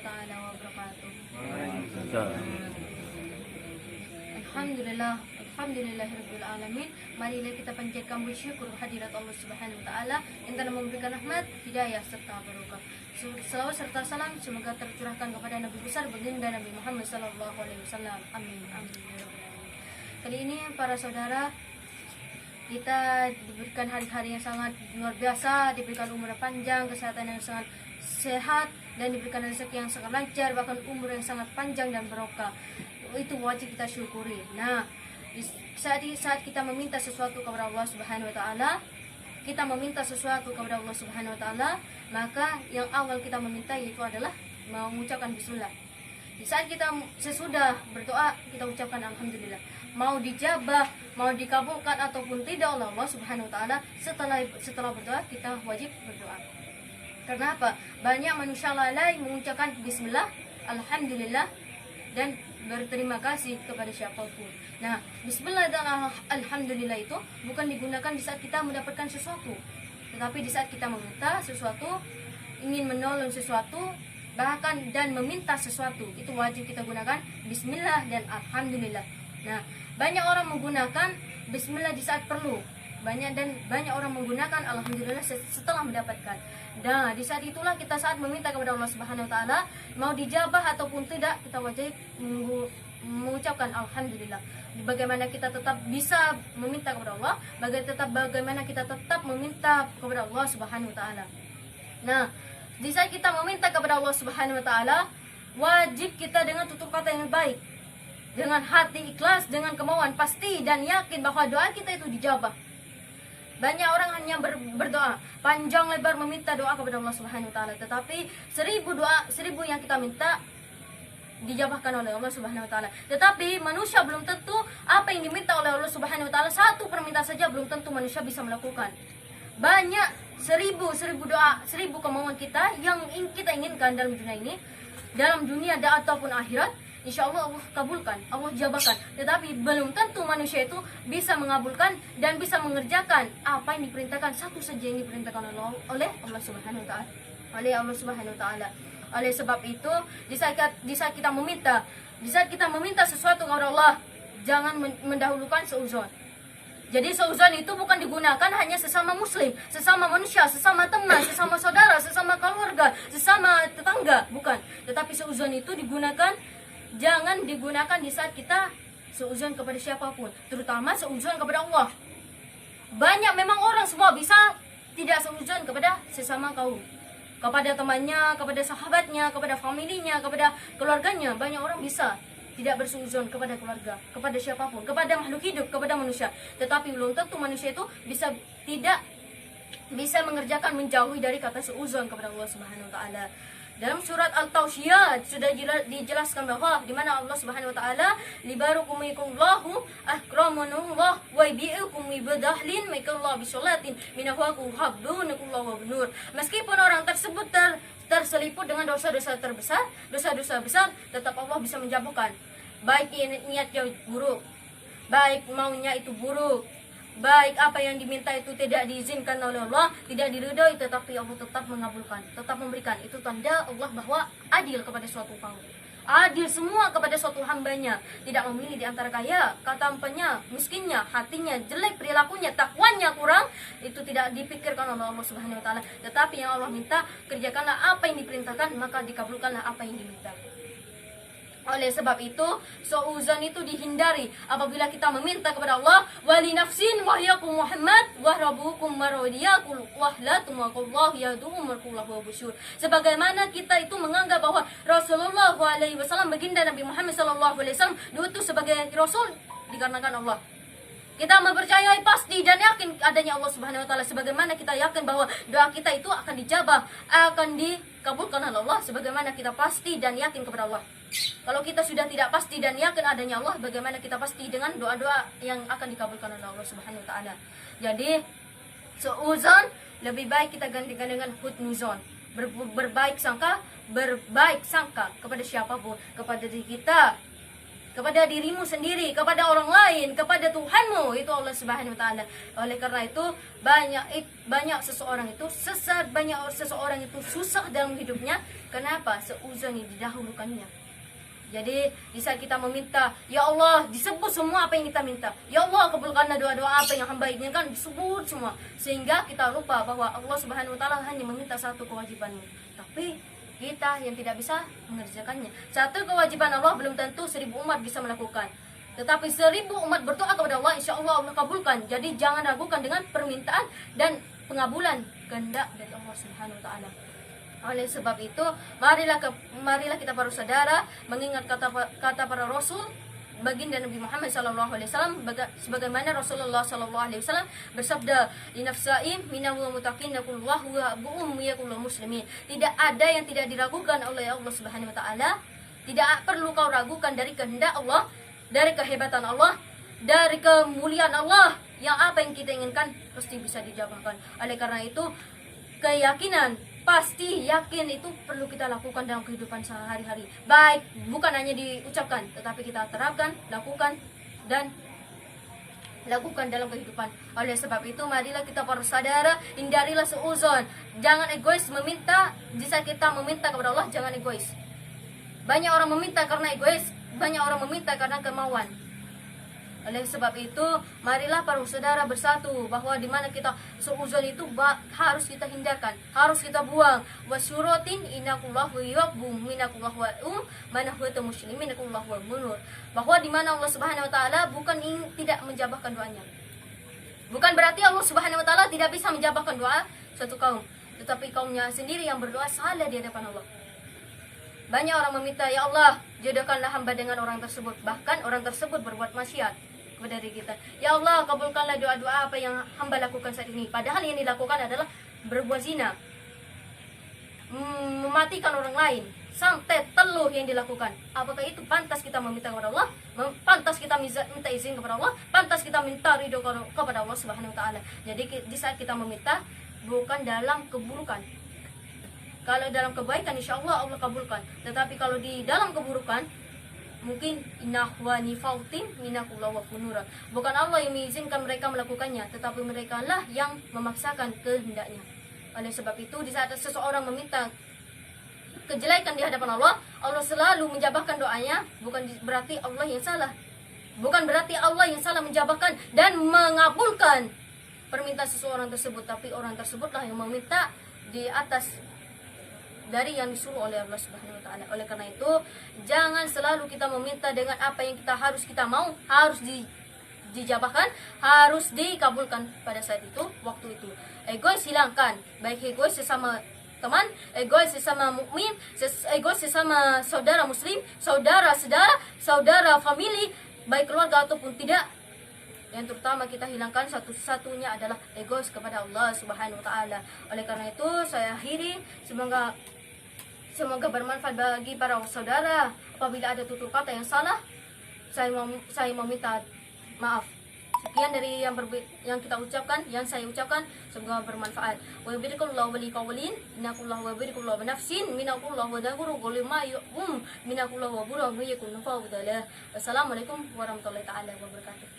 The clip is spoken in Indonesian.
taala wabarakatuh. Waalaikumsalam. Alhamdulillah, alhamdulillahirabbil alamin. Marilah kita panjatkan bersyukur hadirat Allah Subhanahu wa taala yang telah memberikan rahmat, hidayah serta barokah. Selawat serta salam semoga tercurahkan kepada Nabi besar baginda Nabi Muhammad sallallahu alaihi wasallam. Amin. Amin. Kali ini para saudara, kita diberikan hari-hari yang sangat luar biasa, diberikan umur panjang, kesehatan yang sangat sehat, dan diberikan rezeki yang sangat lancar, bahkan umur yang sangat panjang dan barokah. Itu wajib kita syukuri. Nah, saat kita meminta sesuatu kepada Allah Subhanahu wa taala, kita meminta sesuatu kepada Allah Subhanahu wa taala, maka yang awal kita meminta itu adalah mengucapkan bismillah. Di saat kita sesudah berdoa, kita ucapkan alhamdulillah. Mau dijabah, mau dikabulkan ataupun tidak oleh Allah Subhanahu wa taala, setelah berdoa kita wajib berdoa. Karena apa? Banyak manusia lalai mengucapkan bismillah, alhamdulillah, dan berterima kasih kepada siapapun. Nah, bismillah dan alhamdulillah itu bukan digunakan di saat kita mendapatkan sesuatu, tetapi di saat kita meminta sesuatu, ingin menolong sesuatu, bahkan dan meminta sesuatu, itu wajib kita gunakan bismillah dan alhamdulillah. Nah, banyak orang menggunakan bismillah di saat perlu, banyak orang menggunakan alhamdulillah setelah mendapatkan. Nah, di saat itulah kita saat meminta kepada Allah Subhanahu wa taala, mau dijabah ataupun tidak, kita wajib mengucapkan alhamdulillah. Bagaimana kita tetap bisa meminta kepada Allah, bagaimana kita tetap meminta kepada Allah Subhanahu wa taala. Nah, di saat kita meminta kepada Allah Subhanahu wa taala, wajib kita dengan tutur kata yang baik, dengan hati ikhlas, dengan kemauan pasti dan yakin bahwa doa kita itu dijabah. Banyak orang hanya berdoa panjang lebar meminta doa kepada Allah Subhanahu wa taala, tetapi 1000 yang kita minta dijabahkan oleh Allah Subhanahu wa taala. Tetapi manusia belum tentu apa yang diminta oleh Allah Subhanahu wa taala, satu permintaan saja belum tentu manusia bisa melakukan. Banyak 1000 doa, 1000 kemauan kita yang kita inginkan dalam dunia ini, dalam dunia ataupun akhirat, insya Allah Allah kabulkan, Allah jabahkan. Tetapi belum tentu manusia itu bisa mengabulkan dan bisa mengerjakan apa yang diperintahkan, satu saja yang diperintahkan oleh Allah Subhanahu wa taala. Oleh sebab itu, di saat kita meminta sesuatu kepada Allah, jangan mendahulukan seuzon. Jadi seuzon itu bukan digunakan hanya sesama muslim, sesama manusia, sesama teman, sesama saudara, sesama keluarga, sesama tetangga, bukan. Tetapi seuzon itu jangan digunakan di saat kita seuzon kepada siapapun, terutama seuzon kepada Allah. Banyak memang orang semua bisa tidak seuzon kepada sesama kaum, kepada temannya, kepada sahabatnya, kepada familinya, kepada keluarganya. Banyak orang bisa tidak berseuzon kepada keluarga, kepada siapapun, kepada makhluk hidup, kepada manusia. Tetapi belum tentu manusia itu tidak bisa mengerjakan, menjauhi dari kata seuzon kepada Allah Subhanahu wa taala. Dalam surat Al-Tawshiyah sudah dijelaskan bahwa di mana Allah Subhanahu wa taala libarukumikumullahu akramanullah wa bi'ikum ibadahlin maikallahu bisolatin minahwaku habdunakullahu wa bunur. Meskipun orang tersebut terseliput dengan dosa-dosa besar, tetap Allah bisa menjabahkan. Baik niatnya buruk, baik maunya itu buruk, baik apa yang diminta itu tidak diizinkan oleh Allah, tidak diridhoi, tetapi Allah tetap mengabulkan, tetap memberikan. Itu tanda Allah bahwa adil kepada suatu kaum, adil semua kepada suatu hambanya, tidak memilih di antara kaya, tampannya, miskinnya, hatinya jelek, perilakunya, takwanya kurang, itu tidak dipikirkan oleh Allah Subhanahu wa taala. Tetapi yang Allah minta, kerjakanlah apa yang diperintahkan, maka dikabulkanlah apa yang diminta. Oleh sebab itu, seuzon itu dihindari apabila kita meminta kepada Allah. Wali nafsin wahyakum Muhammad wahrabukum marodiyakul wahlatum waqallahu yadu'um wa busyur. Sebagaimana kita itu menganggap bahwa Rasulullah SAW, baginda Nabi Muhammad SAW, diutus sebagai Rasul dikarenakan Allah. Kita mempercayai pasti dan yakin adanya Allah Subhanahu wa taala, sebagaimana kita yakin bahwa doa kita itu akan dijabah, akan dikabulkan oleh Allah, sebagaimana kita pasti dan yakin kepada Allah. Kalau kita sudah tidak pasti dan yakin adanya Allah, bagaimana kita pasti dengan doa-doa yang akan dikabulkan oleh Allah Subhanahu wa taala. Jadi, seuzon lebih baik kita gantikan dengan husnuzon. Berbaik sangka kepada siapapun, kepada diri kita, kepada dirimu sendiri, kepada orang lain, kepada Tuhanmu, itu Allah Subhanahu wa taala. Oleh karena itu banyak seseorang itu sesat, banyak seseorang itu susah dalam hidupnya. Kenapa? Seuzon yang didahulukannya. Jadi di saat kita meminta, ya Allah, disebut semua apa yang kita minta. Ya Allah, kabulkanlah doa-doa apa yang hamba inginkan, disebut semua. Sehingga kita lupa bahwa Allah Subhanahu wa taala hanya meminta satu kewajibanmu. Tapi kita yang tidak bisa mengerjakannya. Satu kewajiban Allah belum tentu 1000 umat bisa melakukan. Tetapi 1000 umat berdoa kepada Allah, insya Allah Allah kabulkan. Jadi jangan ragukan dengan permintaan dan pengabulan kehendak dari Allah Subhanahu wa taala. Oleh sebab itu, marilah kita para saudara mengingat kata para rasul, baginda Nabi Muhammad SAW, sebagaimana Rasulullah SAW bersabda, "Linafsai minal mutakin yakullahu wa bu'um yakullu muslimin." Tidak ada yang tidak diragukan oleh Allah Subhanahu wa taala. Tidak perlu kau ragukan dari kehendak Allah, dari kehebatan Allah, dari kemuliaan Allah. Yang apa yang kita inginkan pasti bisa dijabahkan. Oleh karena itu, keyakinan, pasti yakin itu perlu kita lakukan dalam kehidupan sehari-hari. Baik, bukan hanya diucapkan, tetapi kita terapkan, lakukan, dan lakukan dalam kehidupan. Oleh sebab itu, marilah kita para saudara, hindarilah seuzon. Jangan egois meminta. Di saat kita meminta kepada Allah, jangan egois. Banyak orang meminta karena egois, banyak orang meminta karena kemauan. Oleh sebab itu, marilah para saudara bersatu bahwa di mana kita seuzon itu harus kita hindarkan, harus kita buang. Wasyurotin inakullahu yaqbum minakullahu wa manahwatu muslimin inakullahu wa munur. Bahwa di mana Allah Subhanahu wa taala bukan tidak menjabahkan doanya. Bukan berarti Allah Subhanahu wa taala tidak bisa menjabahkan doa suatu kaum, tetapi kaumnya sendiri yang berdoa salah di hadapan Allah. Banyak orang meminta, ya Allah, jodohkanlah hamba dengan orang tersebut. Bahkan orang tersebut berbuat maksiat kepada diri kita. Ya Allah, kabulkanlah doa-doa apa yang hamba lakukan saat ini. Padahal yang dilakukan adalah berbuat zina, mematikan orang lain, sampai teluh yang dilakukan. Apakah itu pantas kita meminta kepada Allah? Pantas kita minta izin kepada Allah? Pantas kita minta ridho kepada Allah Subhanahu wa taala? Jadi di saat kita meminta, bukan dalam keburukan. Kalau dalam kebaikan, insya Allah Allah kabulkan. Tetapi kalau di dalam keburukan, mungkin inahwani fautin minakullah wa funura. Bukan Allah yang mengizinkan mereka melakukannya, tetapi mereka lah yang memaksakan kehendaknya. Oleh sebab itu, di saat seseorang meminta kejelekan di hadapan Allah, Allah selalu menjabahkan doanya. Bukan berarti Allah yang salah. Bukan berarti Allah yang salah menjabahkan dan mengabulkan permintaan seseorang tersebut, tapi orang tersebutlah yang meminta di atas dari yang disuruh oleh Allah Subhanahu wa taala. Oleh karena itu, jangan selalu kita meminta dengan apa yang kita mau, harus dijabahkan, harus dikabulkan pada saat itu, waktu itu. Egois hilangkan, baik egois sesama teman, egois sesama mukmin, egois sesama saudara muslim, saudara famili, baik keluarga ataupun tidak. Yang terutama kita hilangkan satu-satunya adalah egois kepada Allah Subhanahu wa taala. Oleh karena itu, saya akhiri, semoga bermanfaat bagi para saudara. Apabila ada tutur kata yang salah, saya meminta maaf. Sekian dari yang kita ucapkan, yang saya ucapkan, semoga bermanfaat. Wa yubarikullahu wa liqawlin, inakullahu wa barikullahu wa nafsin, minakullahu wa dahuru qulima minakullahu wa buru wa yakun fawdala. Wassalamualaikum warahmatullahi taala wabarakatuh.